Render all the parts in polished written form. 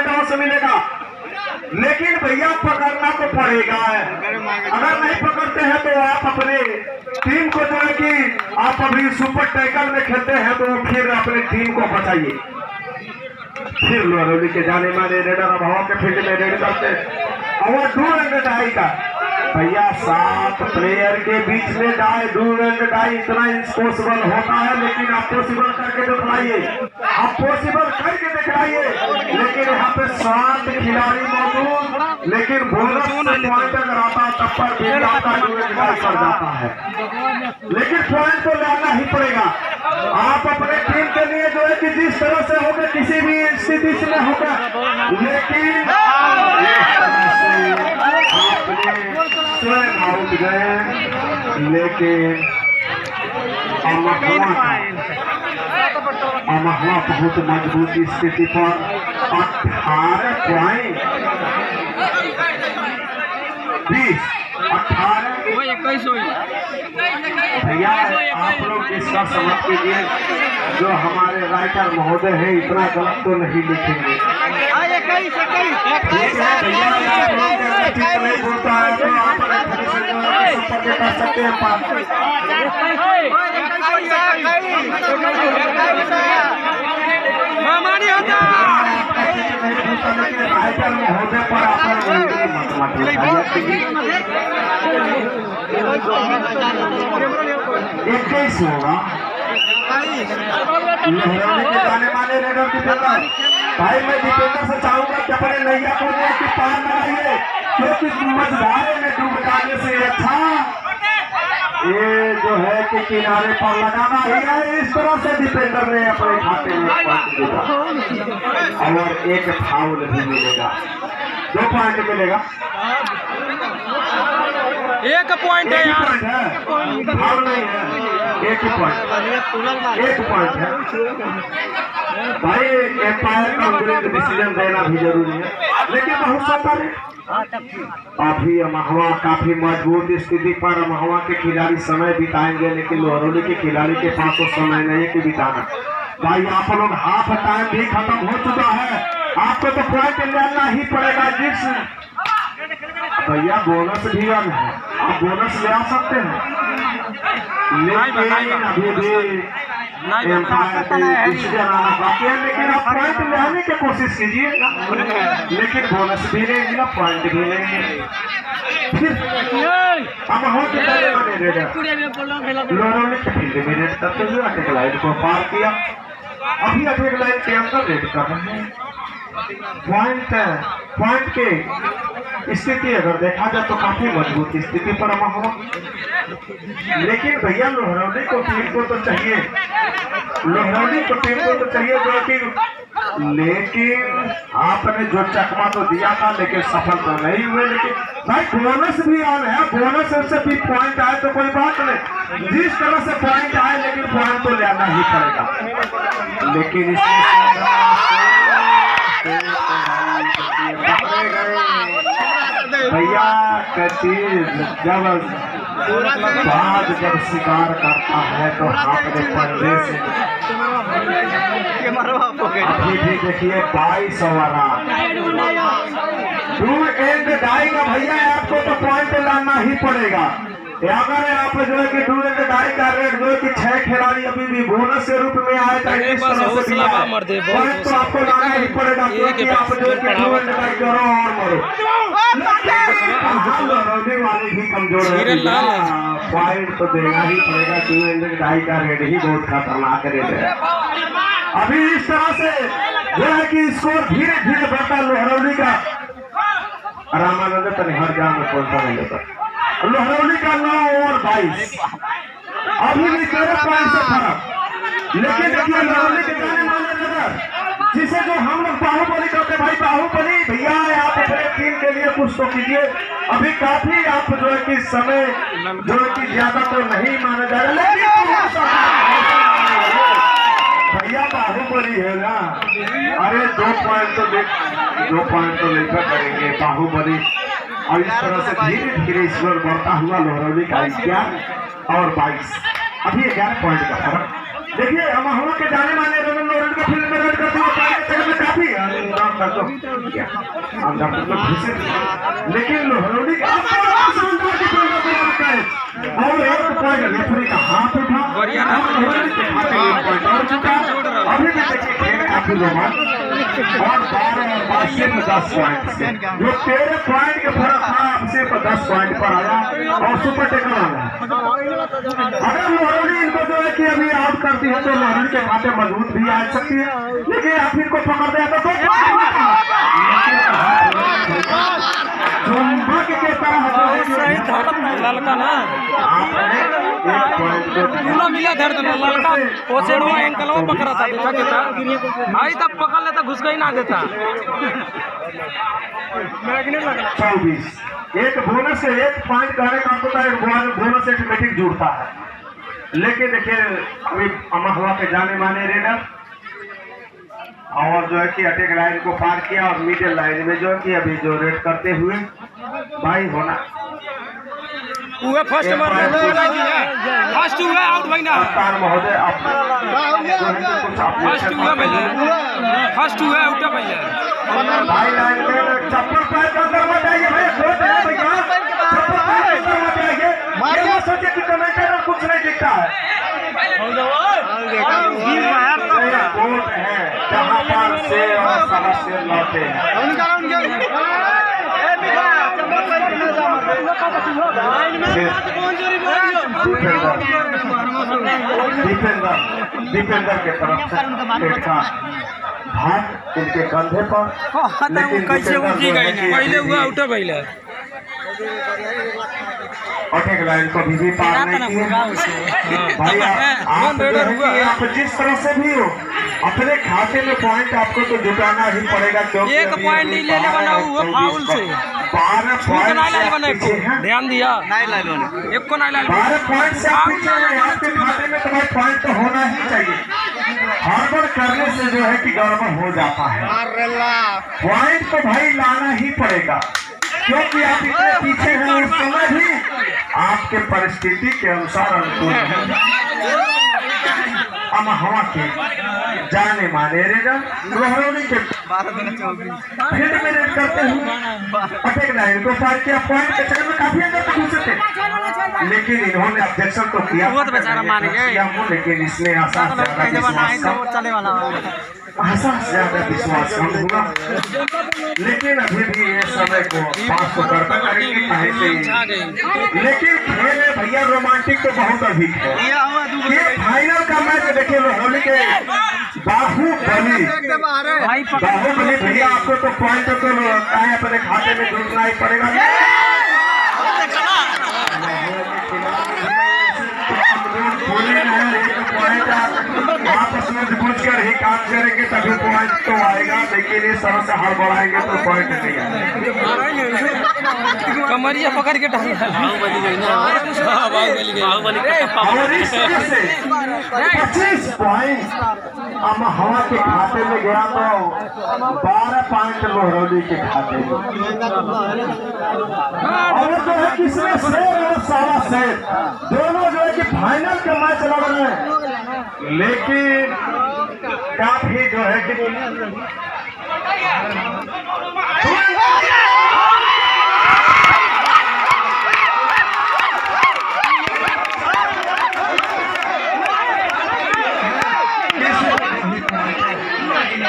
Point वहां से मिलेगा, लेकिन भैया पकड़ना तो पड़ेगा। अगर नहीं पकड़ते हैं तो आप अपने टीम को जो है कि आप अभी सुपर टैकल में खेलते हैं तो फिर अपने टीम को बचाइए। फिर लोहरौली के जाने माने रेडर अब हवा के फील्ड में रेड करते और दूर एंड डाई का भैया 7 प्लेयर के बीच में डाई, दूर एंड डाई इतना इम्पॉसिबल होता है, लेकिन आप पॉसिबल करके दिखलाइए, आप पॉसिबल करके दिखलाइए। लेकिन यहाँ पे 7 खिलाड़ी मौजूद, लेकिन बोनस पॉइंट अगर आता तब पर भी आपका दूर एंड डाई कर जाता है, लेकिन पॉइंट तो लाना ही पड़ेगा। आप अपने टीम के लिए जो है कि जिस तरह से होगा, किसी भी स्थिति में होगा, लेकिन स्वयं आउट गए। लेकिन अमहवा बहुत मजबूत स्थिति पर 18 पॉइंट 20-18 भैया आप लोग इसका समझ कीजिए, जो हमारे राइटर महोदय हैं इतना गलत तो नहीं लिखेंगे। नहीं बोलता है तो आप कर सकते हैं। राइटर महोदय पर इक्कीस होगा लोहरौली के जाने माने रेडर डिफेंडर। भाई मैं डिफेंडर से चाहूंगा कि अपने नैया को कि पार लगाइए, क्योंकि मझधारे में डूब जाने से अच्छा ये जो है कि किनारे पर लगाना ही है। इस तरह से डिफेंडर ने अपने खाते में पॉइंट दिया और एक फाउल भी मिलेगा, 2 पॉइंट मिलेगा। 1 पॉइंट है यार, फाउल नहीं है, 1 पॉइंट है। भाई एम्पायर का डिसीजन देना भी जरूरी है, लेकिन बहुत सा अभी अमहवा काफी मजबूत स्थिति पर अमहवा के खिलाड़ी समय बिताएंगे, लेकिन लोहरौली के खिलाड़ी के पास तो समय नहीं कि बिताना। भाई आप लोग हाफ टाइम भी खत्म हो चुका है, आपको तो पॉइंट लेना ही पड़ेगा। जिस भैया बोनस भी है, आप बोनस ले आ सकते हैं, लेकिन अभी भी डिसीजन आना बाकी है। लेकिन आप पॉइंट लेने की कोशिश कीजिए, लेकिन बोनस भी लेंगे, पॉइंट भी लेंगे। फिर अब होते लोहरौली के फील्ड में रेड करते हुए अटैक लाइन को पार किया। अभी अटैक लाइन के अंदर रेड कर रहे हैं। पॉइंट के स्थिति अगर देखा जाए तो काफी मजबूत स्थिति पर अमा हुआ, लेकिन भैया लोहरौली को टीम को तो चाहिए, लोहरौली को टीम को तो चाहिए जो कि, लेकिन आपने जो चकमा तो दिया था लेकिन सफल तो नहीं हुए। लेकिन भाई बोनस भी ऑन है, बोनस से भी पॉइंट आए तो कोई बात नहीं, जिस तरह से पॉइंट आए लेकिन पॉइंट तो लेना ही पड़ेगा। लेकिन भैया कतीर जब शिकार करता है तो अपने पल्ले से अभी भी देखिए 22 ओवर डू एंड डाई का भैया आपको तो पॉइंट लाना ही पड़ेगा। अगर आप जो है कि डू एंड डाई का रेट जो है कि 6 खिलाड़ी अभी भी बोनस के रूप में आए तो इस तरह से दिया पॉइंट तो आपको लाना ही पड़ेगा, क्योंकि आप जो है कि डू एंड डाई करो और मरो। वाले भी कमजोर है, पॉइंट तो देना ही पड़ेगा। डू एंड डाई का रेट ही बहुत खतरनाक रेट है। अभी इस तरह से जो है कि स्कोर धीरे धीरे बढ़ता लोहरौली का। रामानंद हर जान में पहुंचा नहीं लेता लोहरौली का 9 ओवर 22 अभी भी 13 पॉइंट से फर्क। लेकिन देखिए लोहरौली के जाने माने नजर जिसे जो हम लोग बाहुबली कहते, भाई बाहुबली भैया आप अपने टीम के लिए कुछ तो कीजिए। अभी काफी आप जो है कि समय जो है कि ज्यादा तो नहीं माना जा रहा, लेकिन भैया बाहुबली है ना। अरे 2 पॉइंट तो लेकर करेंगे बाहुबली। और इस तरह से धीरे धीरे स्कोर बढ़ता हुआ लोहरौली का 11 और 22 अभी 11 पॉइंट का फर्क। देखिए अमहवा के जाने माने लोहरौली का फील्ड में रेड करते हुए काफी अंदर तो घुसे, लेकिन लोहरौली और एक पॉइंट रेफरी का हाथ उठा, अभी भी देखिए खेल काफी रोमांच और 12 और 12 सिर्फ 10 पॉइंट से जो 13 पॉइंट के फर्क था सिर्फ 10 पॉइंट पर आया और सुपर टेकर आ गया। अगर लोहरौली इनको जो है कि अभी आउट करती है तो लोहरौली के खाते मजबूत भी आ सकती है, लेकिन आप इनको पकड़ दिया तो चुंबक के तरह ललका ना पूरा मिला धर दो ललका वो सेड़वा एंकलवा पकड़ा था देखा के था आई तब पकड़ लेता घुस गई ना देता 24 एक बोनस से 1 पॉइंट कहने का होता है, बोनस ऑटोमेटिक जुड़ता है। लेकिन देखिए अभी अमहुआ के जाने माने रेडर और जो है कि अटैक लाइन को पार किया और मिडिल लाइन में जो है कि अभी जो रेड करते हुए भाई होना हुआ फर्स्ट मार फर्स्ट हुआ आउट भाई ना महोदय फर्स्ट हुआ भैया फर्स्ट हुआ आउट भैया भाई लाइन में चप्पल पैर के अंदर मत आइए भाई, सोच रहे हैं भैया चप्पल पैर के अंदर मत आइए, ये सोचे कि कमेंटेटर कुछ नहीं दिखता है। कोर्ट है जहाँ पर से और समझ से लौटे हैं। दीपेंद्र के तरफ से का हाथ इनके कंधे पर, लेकिन कैसे उठी गई पहले हुआ आउट भैया अटैक लाइन को भी पार नहीं किया। भाई आप जिस तरह से भी हो अपने खाते में पॉइंट आपको तो जुटाना ही पड़ेगा, क्योंकि 1 पॉइंट नहीं लेने वाला हुआ फाउल से 12 पॉइंट ध्यान दिया 1 को नहीं 12 पॉइंट से पीछे हैं आपके खाते में, तुम्हारे पॉइंट तो होना ही चाहिए। हड़बड़ करने से जो है कि गड़बड़ हो जाता है, पॉइंट तो भाई लाना ही पड़ेगा, क्योंकि आप इतने पीछे हैं उस समय भी आपके परिस्थिति के अनुसार अनुकूल है। अमहुआ के जाने माने रेडर लोहरौली के फील्ड में रेड करते हुए अटैक लाइन को पार किया, पॉइंट के चक्कर में काफी अंदर तक घुसे थे, लेकिन इन्होंने ऑब्जेक्शन तो किया, लेकिन इसने आसान ज्यादा विश्वास कम हुआ। लेकिन अभी भी ये समय को 500 करता करेंगे कहीं से, लेकिन खेल है भैया रोमांटिक तो बहुत अधिक है। ये फाइनल का मैच देखिए लोहरौली के बाहुबली भैया, आपको तो पॉइंट तो अपने खाते में जुड़ना ही पड़ेगा। आपस में पूछकर ही काम करेंगे तभी पॉइंट तो आएगा, लेकिन इस तरह से हड़बड़ाएंगे तो पॉइंट नहीं आएगा। कमरिया पकड़ के और इस तरह से 25 पॉइंट अमहुआ के खाते में गया तो 12 पॉइंट लोहरौली के खाते में, और जो है किसने शेर और सावा शेर दोनों जो है कि फाइनल का मैच लड़ रहे हैं, लेकिन काफी जो है कि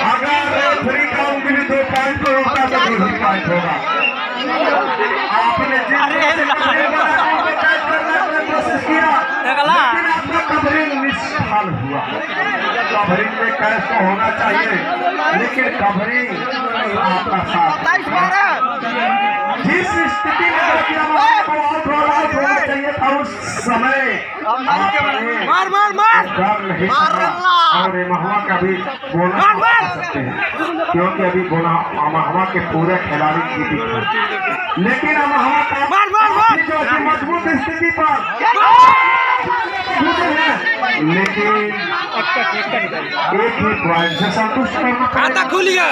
अगर रेफरी का उंगली 2 पॉइंट को रोकता तो 2 पॉइंट होगा। आपने कोशिश किया लेकिन आपका कवरिंग निष्फल हुआ। कवरिंग में कैच तो होना चाहिए, लेकिन कवरिंग आपका साथ जिस स्थिति में आपको आउट होना चाहिए था उस समय मार कर नहीं सका, और अमहुआ का भी बोनस कर सकते हैं, क्योंकि अभी अमहुआ के पूरे खिलाड़ी जीत हैं, लेकिन अमहुआ का जो मजबूत स्थिति पर लेकिन एक ही पॉइंट से संतुष्ट करना खुल गया,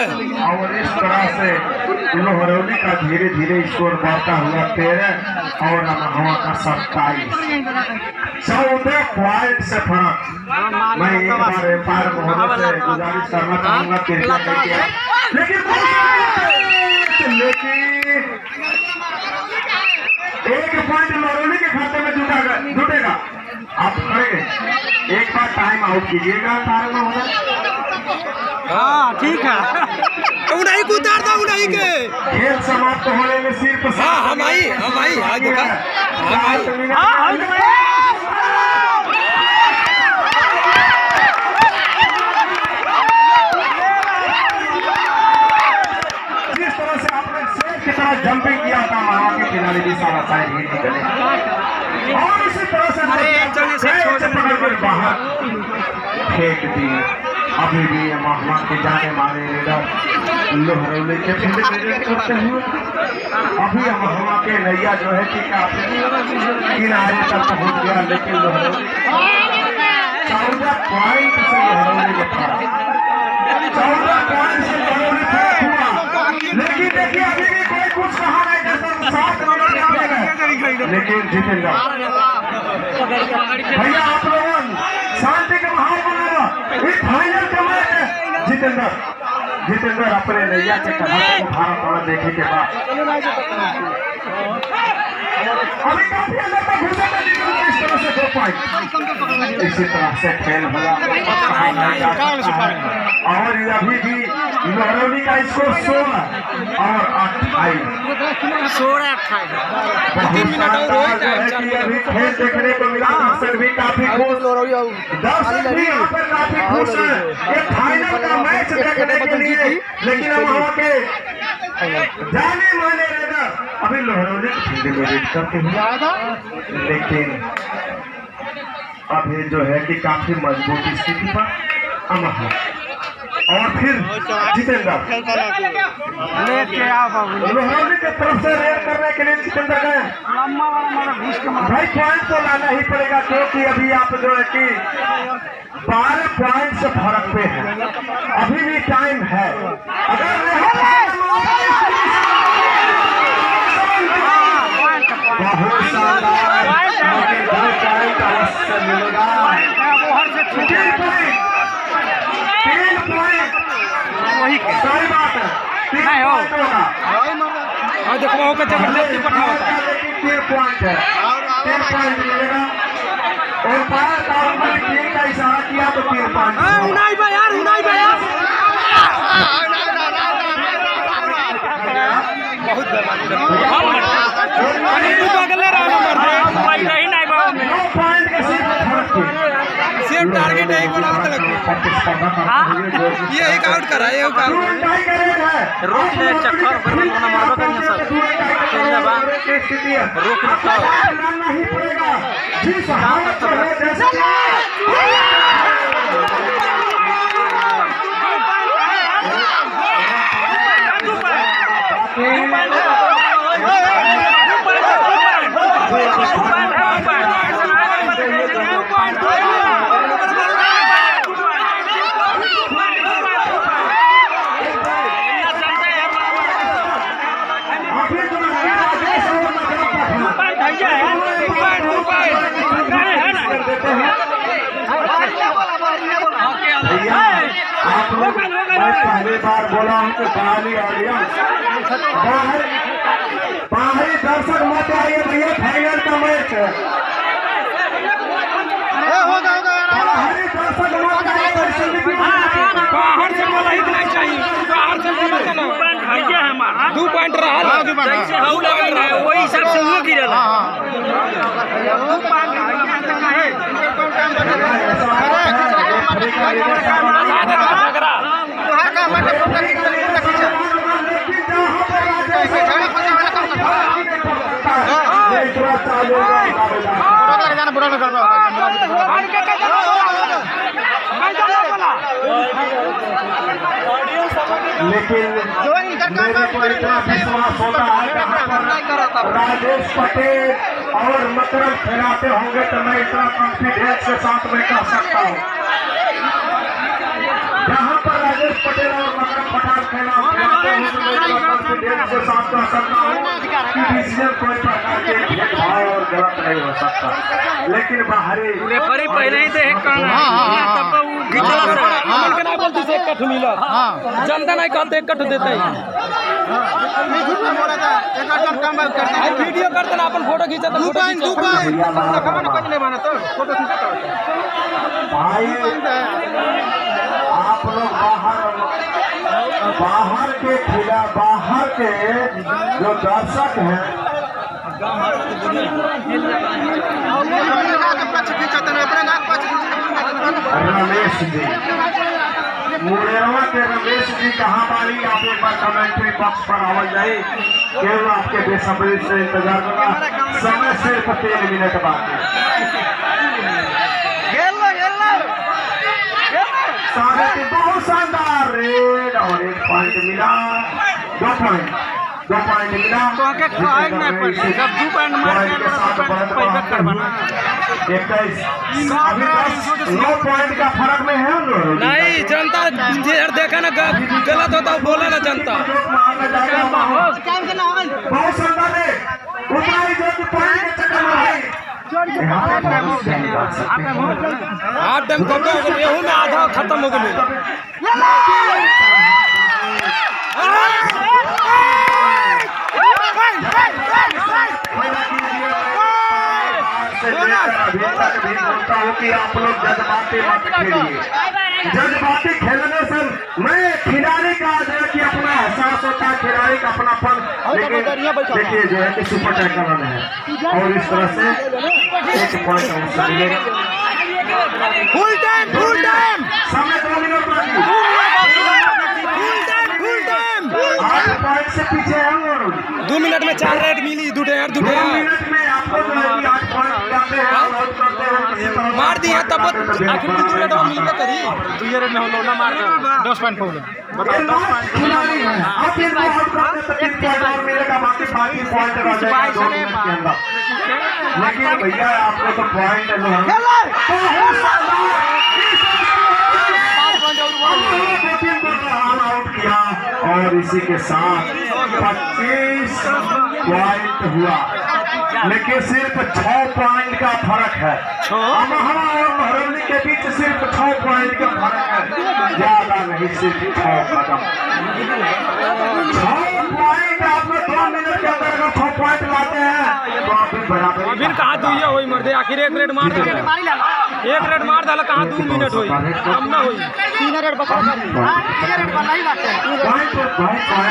और इस तरह से लोहरौली का धीरे धीरे स्कोर बढ़ता हुआ 13 और अमहुआ का 27, 14 पॉइंट से फर्क। मैं एक बार एम्पायर महोदय से गुजारिश करना चाहूंगा, लेकिन आउट कीजिएगा तारक महोदय। हाँ ठीक है उन्हीं को उतार दो उन्हीं के खेल समाप्त होने में सिर्फ हम आई देखा जिस तरह से आपने शेर की तरह जंपिंग किया था वहां के खिलाड़ी भी सारा साइड हिट निकले और इसी तरह से पकड़कर बाहर फेंक दी। अभी भी महात्मा के जाने माने लीडर लोहरौली के फील्ड में करते हैं। अभी महात्मा के नैया जो है कि काफी किनारे तक पहुंच गया, लेकिन लोहरौली 14 पॉइंट से लोहरौली ने पारा 14 पॉइंट से लोहरौली हुआ। लेकिन देखिए अभी भी कोई कुछ कहा नहीं, जैसा 7 नंबर में आ गए, लेकिन जितेंद्र भैया आप लोगों शांति का माहौल बनाओ। इस फाइनल का मैच जितेंद्र अपने नैया के कहानी को भारत और देखे के बाद अभी काफी अंदर तक घुसे थे, इस तरह से 2 पॉइंट इसी तरह से खेल हुआ। और अभी भी लोहरौली का स्कोर 16 और 28 अभी खेल देखने को मिला। दर्शक भी काफी खुश, दर्शक भी यहाँ पर काफी खुश है ये फाइनल का मैच देखने के लिए। लेकिन अब वहाँ के जाने माने रेडर अभी लोहरौली को फील्ड में रेड करते हैं, लेकिन अभी जो है कि काफी मजबूत स्थिति पर अमर है। और फिर जितेंद्र लोहरौली की तरफ से रेड करने के लिए जितेंद्र गए। भाई पॉइंट तो लाना ही पड़ेगा, क्योंकि अभी आप जो है कि 12 पॉइंट से फर्क पे है, अभी भी टाइम है। अगर बहुत शानदार अवश्य मिलेगा। 3 पॉइंट सही बात है, 3 पॉइंट होगा। देखो जबरदस्ती पठाओ 3 पॉइंट है, 3 पॉइंट मिलेगा। और बार टीम का इशारा किया तो 3 पॉइंट। उनाई भाई बहुत सेम टारगेट है ये एक आउट करा है रोक ले चक्कर बर्बाद होना मारो कहीं सब खेलने बा रोक नहीं पड़ेगा जिस हालत में जैसे पहली बार बोला हूँ कि बाहरी ऑडियंस बाहरी दर्शक मत आइए भैया, फाइनल का मैच है। बाहरी दर्शक मत आइए, बाहर से बोला ही नहीं चाहिए, बाहर से बोला चलो भैया हमारा 2 पॉइंट रहा जैसे हाउ लग रहा है वही हिसाब से वो गिरल 2 पॉइंट लेकिन मेरे को इतना विश्वास होता है राजेश पटेल और मकरम फैलाते होंगे तो मैं इतना कॉन्फिडेंस के साथ मैं कह सकता हूँ। जहाँ पर राजेश पटेल और मकरम फैलाते होंगे तो मैं इतना कॉन्फिडेंस के साथ कह सकता हूँ कि डिसीजन कोई प्रकार के भेदभाव और गलत नहीं हो सकता। लेकिन बाहरी रेफरी पहले ही देख तब जनता नहीं कहते 1 कट देते वीडियो करते ना अपन फोटो खींचा तो फोटो भाई आप लोग बाहर के जो दर्शक हैं रमेश जी मुरेरवा के रमेश जी कहाँ बारी आप एक बार कमेंट्री बॉक्स पर आवल जाए केवल आपके बेसब्री से इंतजार करना समय सिर्फ 3 मिनट बाकी बहुत शानदार रेड और 1 पॉइंट मिला 2 पॉइंट मिला तो आके खाएग ना पर जब 2 पॉइंट मार के पैसा करवाना 21 अभी 9 पॉइंट का फर्क में है नहीं जनता देखा ना गलत होता है बोला ना जनता बहुत शानदार है उतना ही जो पॉइंट के चक्कर में भाई हाफ टाइम कम हो गया यहू में आधा खत्म हो गया अभी तक भी बोलता हूँ कि आप लोग जज्बाती मत खेलिए जज्बाती खेलने से मैं खिलाड़ी का जो है कि अपना एहसास होता है खिलाड़ी का अपनापन लेकिन देखिए जो है कि सुपर टैकल रन है और इस तरह से 1 पॉइंट मिलेगा फुल टाइम समय 2 मिनट बाकी 8 पॉइंट से पीछे है 2 मिनट में 4 रेड मिली 2 मिनट में आपको जो है कि 8 पॉइंट जाते हैं और आउट करते हैं मार दिया तब आखिर 2 रेड मिलता करी 2 रेड में होलो ना मार 10 पॉइंट हो खिलाड़ी है आप इनको आउट करते तो 3 पॉइंट और मिलेगा बाकी पॉइंट रह जाएगा 2 मिनट के अंदर लेकिन भैया आपको तो पॉइंट आउट किया और इसी के साथ 25 पॉइंट हुआ लेकिन सिर्फ 6 पॉइंट का फर्क है अमहवा और महरौली के बीच सिर्फ 6 पॉइंट का फर्क है ज्यादा नहीं सिर्फ 6 कदम 6 पॉइंट आप लोग 2 मिनट के अंदर अगर 6 पॉइंट लाते हैं तो आप भी बराबर फिर कहा दुइया होई मर्दे आखिर 1 रेड मार दे 1 रेड मार डाला कहाँ 2 मिनट होई कम ना होई 3 रेड बचा पॉइंट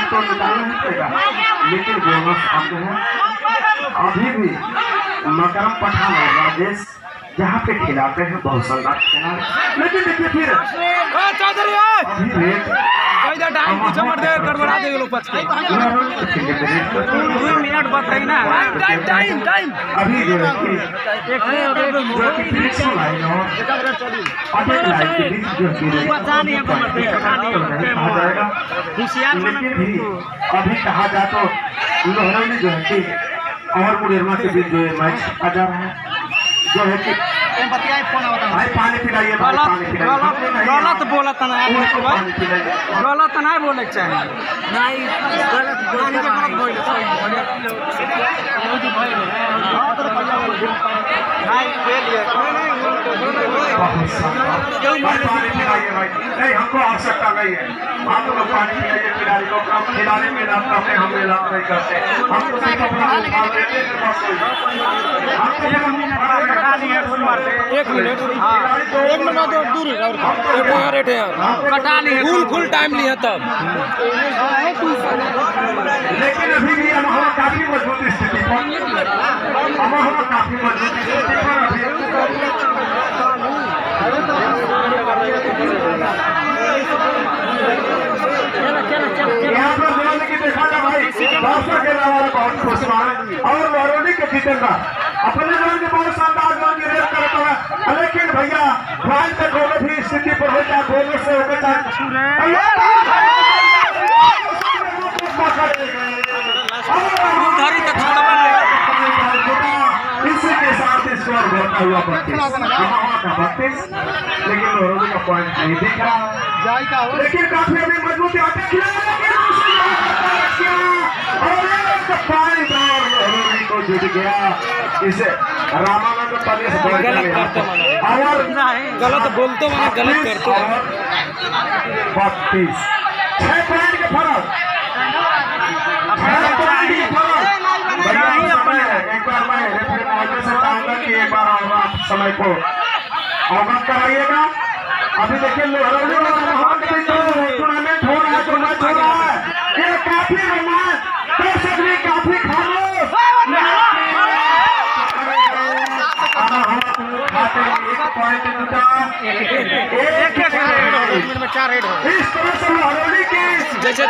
तो निकालना ही पड़ेगा लेकिन बोनस अब है अभी भी मकरम पठान और राजेश जहाँ पे खिलाते हैं बहुत शानदार खिलाते लेकिन देखिए फिर अभी रेट टाइम पीछे मर दे गड़बड़ा दे लोग बच के 2 मिनट बताई ना टाइम अभी जो है कि फिनिशिंग लाइन और अटैक लाइन के बीच जो लेकिन भी अभी कहा जाए तो लोहरौली जो है कि और मुरेरवा के बीच जो मैच आ जा रहा है जो है कि भाई पानी पिलाइए गलत बोला था ना गलत नहीं बोले चाहिए नहीं पानी पिलाइए भाई नहीं हमको आवश्यकता नहीं है आप लोग पानी पिलाइए खिलाड़ी को कम खिलाने में लाभ करते हम में लाभ नहीं करते हम तो सिर्फ अपना एक मिनट दूर कटा नहीं फुल टाइम लिया तब लेकिन अभी भी अमहवा काफी मजबूत स्थिति पर अमहवा काफी मजबूत स्थिति पर अभी यहाँ पर जोड़ने की देखा था भाई बादशाह के अलावा बहुत खुश हुआ और महरौली के जीतेगा अपने जोड़ के बहुत शानदार जोड़ की रेस करता है लेकिन भैया पॉइंट तक होने भी स्थिति पर हो जाए गोलों से होकर इसी के साथ स्कोर बढ़ता हुआ 32 लेकिन महरौली का पॉइंट नहीं दिख रहा लेकिन काफी अभी मजबूती आते को जुट गया इसे रामानंद परेश और गलत बोलते मैंने गलत करते 32 6 पॉइंट के फर्क एक बार और आप समय को अवगत कराइएगा। अभी देखिए लोहरौली वाला महान भी जो टूर्नामेंट हो रहा है, जो मैच हो रहा है, ये काफी रोमांच, दर्शक भी काफी खामोश खाते एक पॉइंट जुटा, एक 4 रेड इस तरह से लोहरौली की जैसे